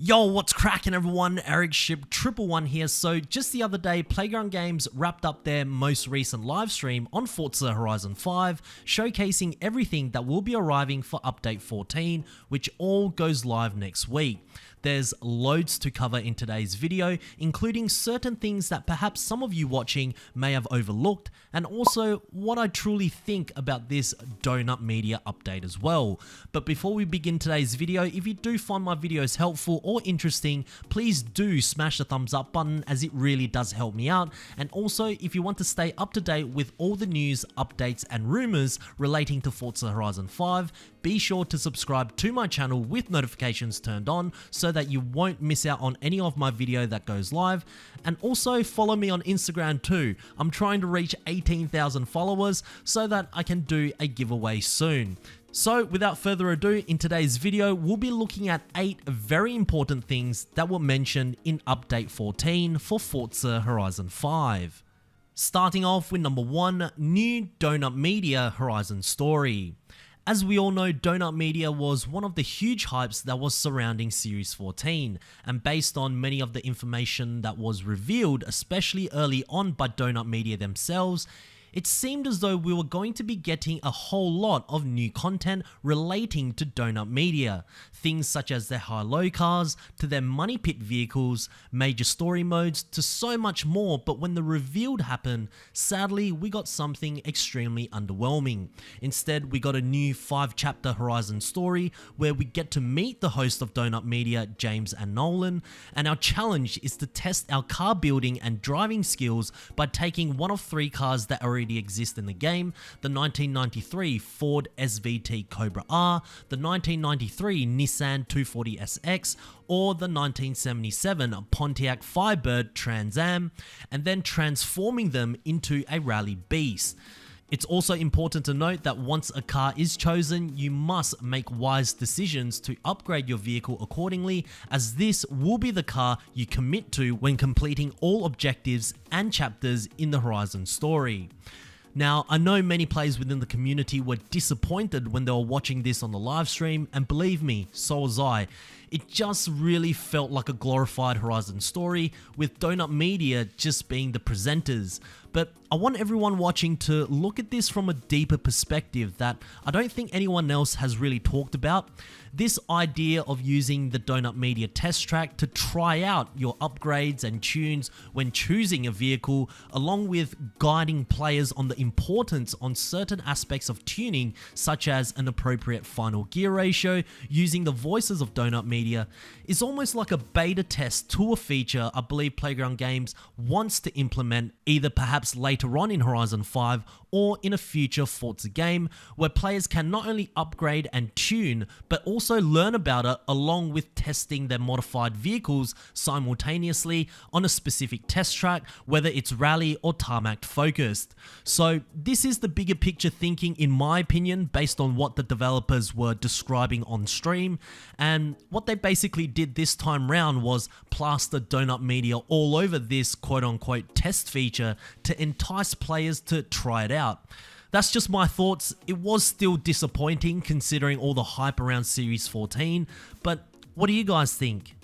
Yo, what's cracking everyone? Ericship 111 here. So just the other day, Playground Games wrapped up their most recent live stream on Forza Horizon 5, showcasing everything that will be arriving for Update 14, which all goes live next week. There's loads to cover in today's video, including certain things that perhaps some of you watching may have overlooked, and also what I truly think about this Donut Media update as well. But before we begin today's video, if you do find my videos helpful or interesting, please do smash the thumbs up button as it really does help me out. And also, if you want to stay up to date with all the news, updates and rumors relating to Forza Horizon 5, be sure to subscribe to my channel with notifications turned on so that you won't miss out on any of my video that goes live. And also follow me on Instagram too. I'm trying to reach 18,000 followers so that I can do a giveaway soon. So without further ado, in today's video, we'll be looking at 8 very important things that were mentioned in Update 14 for Forza Horizon 5. Starting off with number 1, new Donut Media Horizon story. As we all know, Donut Media was one of the huge hypes that was surrounding Series 14, and based on many of the information that was revealed, especially early on by Donut Media themselves, it seemed as though we were going to be getting a whole lot of new content relating to Donut Media. Things such as their high-low cars, to their money pit vehicles, major story modes, to so much more. But when the reveal happened, sadly we got something extremely underwhelming. Instead, we got a new 5-chapter Horizon story where we get to meet the host of Donut Media, James and Nolan, and our challenge is to test our car building and driving skills by taking one of 3 cars that already exist in the game: the 1993 Ford SVT Cobra R, the 1993 Nissan 240SX, or the 1977 Pontiac Firebird Trans Am, and then transforming them into a rally beast. It's also important to note that once a car is chosen, you must make wise decisions to upgrade your vehicle accordingly, as this will be the car you commit to when completing all objectives and chapters in the Horizon story. Now, I know many players within the community were disappointed when they were watching this on the live stream, and believe me, so was I. It just really felt like a glorified Horizon story, with Donut Media just being the presenters. But I want everyone watching to look at this from a deeper perspective that I don't think anyone else has really talked about. This idea of using the Donut Media test track to try out your upgrades and tunes when choosing a vehicle, along with guiding players on the importance on certain aspects of tuning, such as an appropriate final gear ratio, using the voices of Donut Media, is almost like a beta test to a feature I believe Playground Games wants to implement, either perhaps later on in Horizon 5 or in a future Forza game, where players can not only upgrade and tune, but also learn about it along with testing their modified vehicles simultaneously on a specific test track, whether it's rally or tarmac focused. So this is the bigger picture thinking, in my opinion, based on what the developers were describing on stream, and what they basically did this time round was plaster Donut Media all over this quote-unquote test feature to entice players to try it out. That's just my thoughts. It was still disappointing considering all the hype around Series 14, but what do you guys think?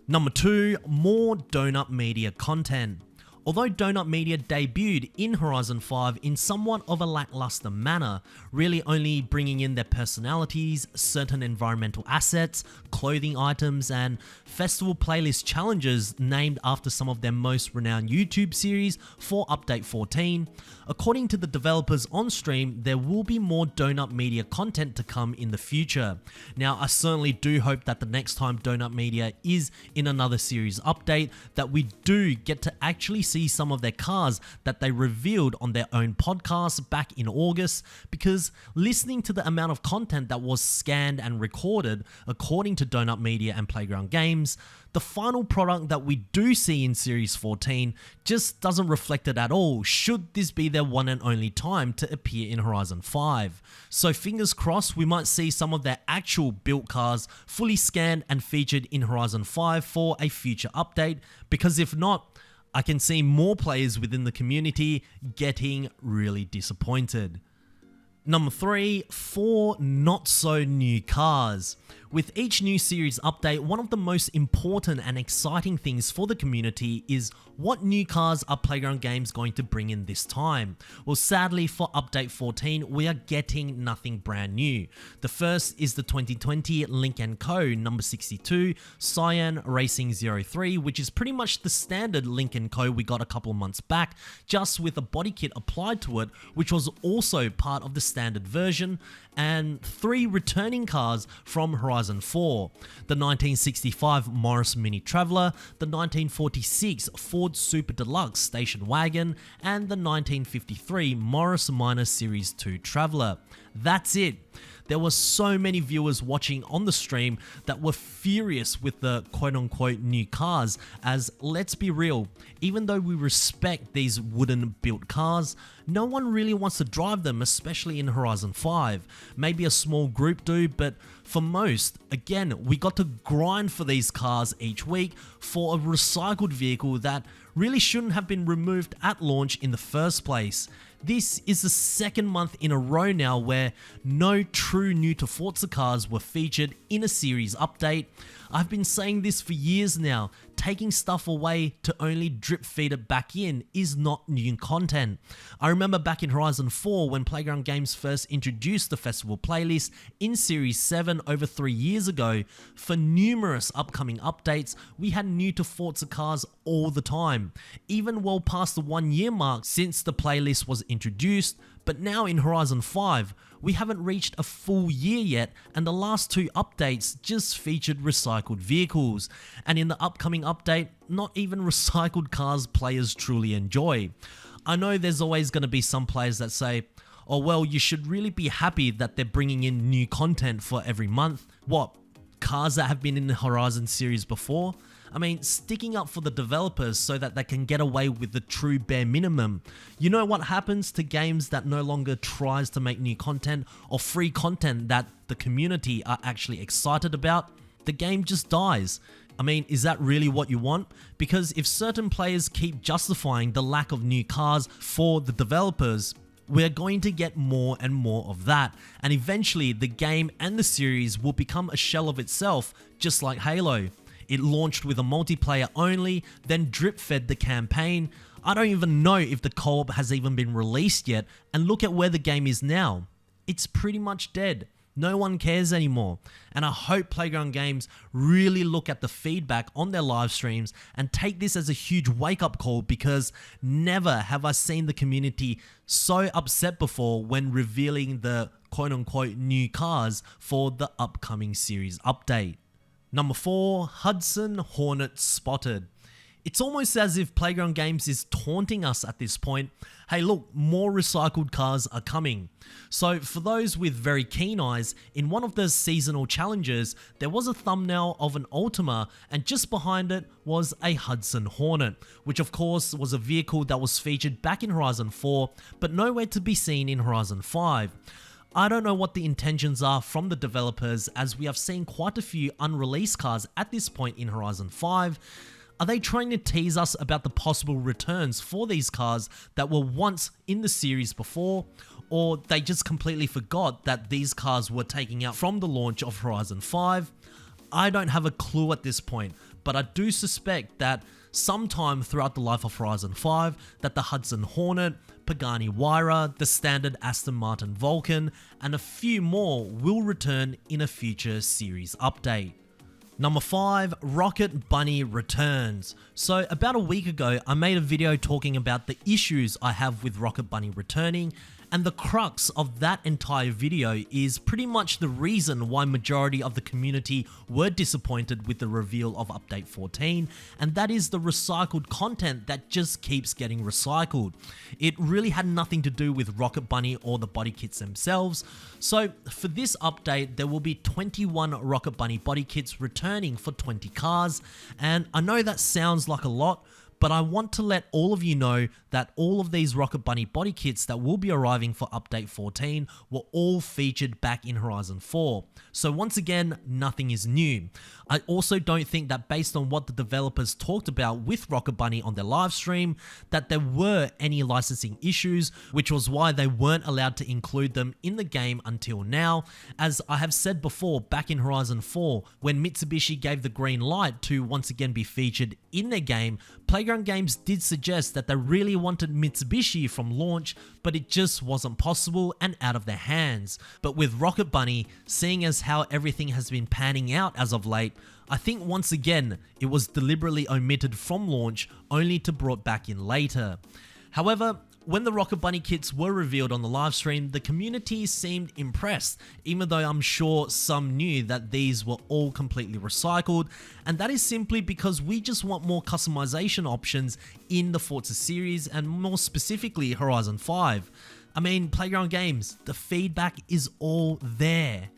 Number 2, more Donut Media content. Although Donut Media debuted in Horizon 5 in somewhat of a lackluster manner, really only bringing in their personalities, certain environmental assets, clothing items, and festival playlist challenges named after some of their most renowned YouTube series for Update 14, according to the developers on stream, there will be more Donut Media content to come in the future. Now, I certainly do hope that the next time Donut Media is in another series update, that we do get to actually see some of their cars that they revealed on their own podcast back in August, because listening to the amount of content that was scanned and recorded according to Donut Media and Playground Games, the final product that we do see in Series 14 just doesn't reflect it at all, should this be their one and only time to appear in Horizon 5. So fingers crossed we might see some of their actual built cars fully scanned and featured in Horizon 5 for a future update, because if not, I can see more players within the community getting really disappointed. Number 3, 4 not so new cars. With each new series update, one of the most important and exciting things for the community is what new cars are Playground Games going to bring in this time. Well, sadly for update 14, we are getting nothing brand new. The first is the 2020 Link & Co number 62 Cyan Racing 03, which is pretty much the standard Link & Co we got a couple of months back, just with a body kit applied to it, which was also part of the standard version, and 3 returning cars from Horizon 4, the 1965 Morris Mini Traveller, the 1946 Ford Super Deluxe Station Wagon, and the 1953 Morris Minor Series 2 Traveller. That's it. There were so many viewers watching on the stream that were furious with the quote-unquote new cars, as let's be real, even though we respect these wooden built cars, no one really wants to drive them, especially in Horizon 5. Maybe a small group do, but for most, again, we got to grind for these cars each week for a recycled vehicle that really shouldn't have been removed at launch in the first place. This is the second month in a row now where no true new to Forza cars were featured in a series update. I've been saying this for years now, taking stuff away to only drip feed it back in is not new content. I remember back in Horizon 4 when Playground Games first introduced the festival playlist in Series 7 over 3 years ago. For numerous upcoming updates, we had new to Forza cars all the time, even well past the 1 year mark since the playlist was introduced. But now in Horizon 5, we haven't reached a full year yet, and the last 2 updates just featured recycled vehicles. And in the upcoming update, not even recycled cars players truly enjoy. I know there's always going to be some players that say, oh well, you should really be happy that they're bringing in new content for every month. What, cars that have been in the Horizon series before? I mean, sticking up for the developers so that they can get away with the true bare minimum. You know what happens to games that no longer tries to make new content or free content that the community are actually excited about? The game just dies. I mean, is that really what you want? Because if certain players keep justifying the lack of new cars for the developers, we're going to get more and more of that, and eventually the game and the series will become a shell of itself, just like Halo. It launched with a multiplayer only, then drip fed the campaign. I don't even know if the co-op has even been released yet, and look at where the game is now. It's pretty much dead. No one cares anymore. And I hope Playground Games really look at the feedback on their live streams and take this as a huge wake-up call, because never have I seen the community so upset before when revealing the quote-unquote new cars for the upcoming series update. Number 4, Hudson Hornet spotted. It's almost as if Playground Games is taunting us at this point. Hey look, more recycled cars are coming. So for those with very keen eyes, in one of the seasonal challenges, there was a thumbnail of an Ultima, and just behind it was a Hudson Hornet, which of course was a vehicle that was featured back in Horizon 4, but nowhere to be seen in Horizon 5. I don't know what the intentions are from the developers, as we have seen quite a few unreleased cars at this point in Horizon 5. Are they trying to tease us about the possible returns for these cars that were once in the series before? Or they just completely forgot that these cars were taken out from the launch of Horizon 5? I don't have a clue at this point, but I do suspect that sometime throughout the life of Horizon 5 that the Hudson Hornet, Pagani Huayra, the standard Aston Martin Vulcan, and a few more will return in a future series update. Number 5, Rocket Bunny returns. So about a week ago, I made a video talking about the issues I have with Rocket Bunny returning, and the crux of that entire video is pretty much the reason why majority of the community were disappointed with the reveal of Update 14, and that is the recycled content that just keeps getting recycled. It really had nothing to do with Rocket Bunny or the body kits themselves. So for this update, there will be 21 Rocket Bunny body kits returning for 20 cars, and I know that sounds like a lot, but I want to let all of you know that all of these Rocket Bunny body kits that will be arriving for update 14 were all featured back in Horizon 4. So once again, nothing is new. I also don't think that based on what the developers talked about with Rocket Bunny on their live stream, that there were any licensing issues, which was why they weren't allowed to include them in the game until now. As I have said before, back in Horizon 4, when Mitsubishi gave the green light to once again be featured in their game, Playground Games did suggest that they really wanted Mitsubishi from launch, but it just wasn't possible and out of their hands. But with Rocket Bunny, seeing as how everything has been panning out as of late, I think once again it was deliberately omitted from launch only to brought back in later. However, when the Rocket Bunny kits were revealed on the livestream, the community seemed impressed, even though I'm sure some knew that these were all completely recycled, and that is simply because we just want more customization options in the Forza series, and more specifically Horizon 5. I mean, Playground Games, the feedback is all there.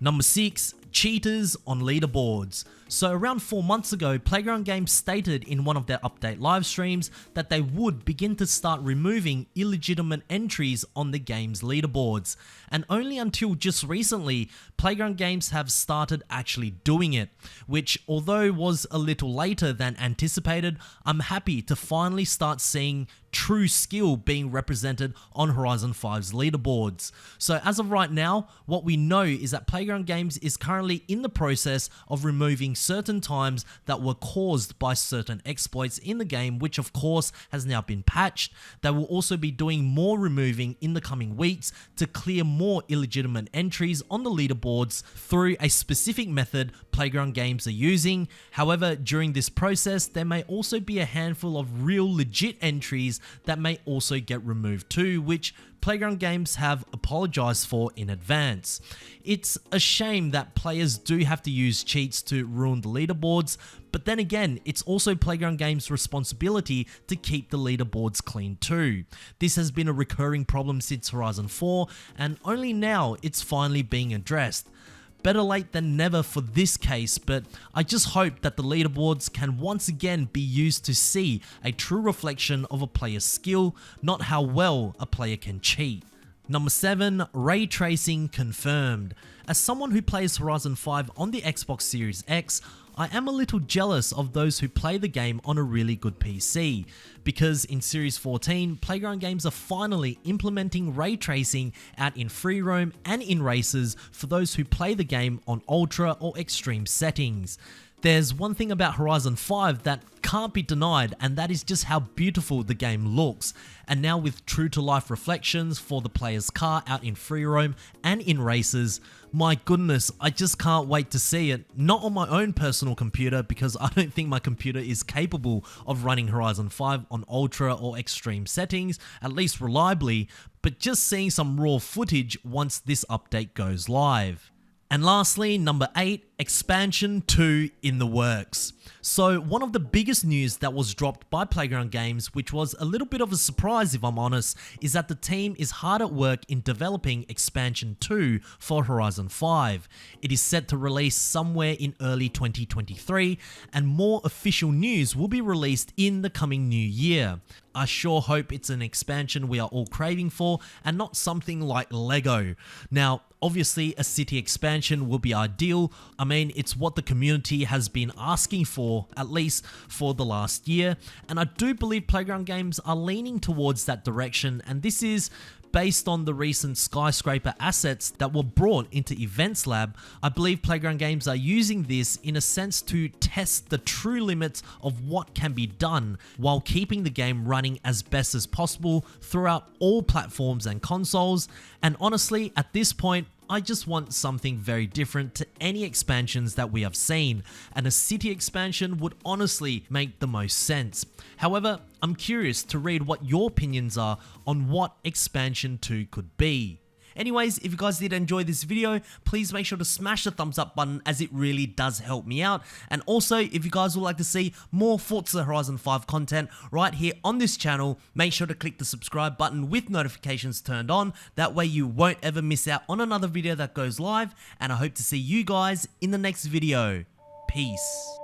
Number 6, cheaters on leaderboards. So around 4 months ago, Playground Games stated in one of their update live streams that they would begin to start removing illegitimate entries on the game's leaderboards. And only until just recently, Playground Games have started actually doing it, which although was a little later than anticipated, I'm happy to finally start seeing true skill being represented on Horizon 5's leaderboards. So as of right now, what we know is that Playground Games is currently in the process of removing certain times that were caused by certain exploits in the game, which of course has now been patched. They will also be doing more removing in the coming weeks to clear more illegitimate entries on the leaderboards through a specific method Playground Games are using. However, during this process, there may also be a handful of real legit entries that may also get removed too, which Playground Games have apologized for in advance. It's a shame that players do have to use cheats to ruin the leaderboards, but then again, it's also Playground Games' responsibility to keep the leaderboards clean too. This has been a recurring problem since Horizon 4, and only now it's finally being addressed. Better late than never for this case, but I just hope that the leaderboards can once again be used to see a true reflection of a player's skill, not how well a player can cheat. Number 7, ray tracing confirmed. As someone who plays Horizon 5 on the Xbox Series X, I am a little jealous of those who play the game on a really good PC, because in Series 14, Playground Games are finally implementing ray tracing out in free roam and in races for those who play the game on ultra or extreme settings. There's one thing about Horizon 5 that can't be denied, and that is just how beautiful the game looks. And now with true to life reflections for the player's car out in free roam and in races, my goodness, I just can't wait to see it. Not on my own personal computer, because I don't think my computer is capable of running Horizon 5 on ultra or extreme settings, at least reliably, but just seeing some raw footage once this update goes live. And lastly, number 8, Expansion 2 in the works. So one of the biggest news that was dropped by Playground Games, which was a little bit of a surprise if I'm honest, is that the team is hard at work in developing Expansion 2 for Horizon 5. It is set to release somewhere in early 2023, and more official news will be released in the coming new year. I sure hope it's an expansion we are all craving for and not something like Lego. Now, obviously a city expansion will be ideal. I mean, it's what the community has been asking for, at least for the last year, and I do believe Playground Games are leaning towards that direction, and this is based on the recent skyscraper assets that were brought into Events Lab. I believe Playground Games are using this in a sense to test the true limits of what can be done while keeping the game running as best as possible throughout all platforms and consoles. And honestly, at this point, I just want something very different to any expansions that we have seen, and a city expansion would honestly make the most sense. However, I'm curious to read what your opinions are on what Expansion 2 could be. Anyways, if you guys did enjoy this video, please make sure to smash the thumbs up button, as it really does help me out. And also, if you guys would like to see more Forza Horizon 5 content right here on this channel, make sure to click the subscribe button with notifications turned on. That way you won't ever miss out on another video that goes live, and I hope to see you guys in the next video. Peace.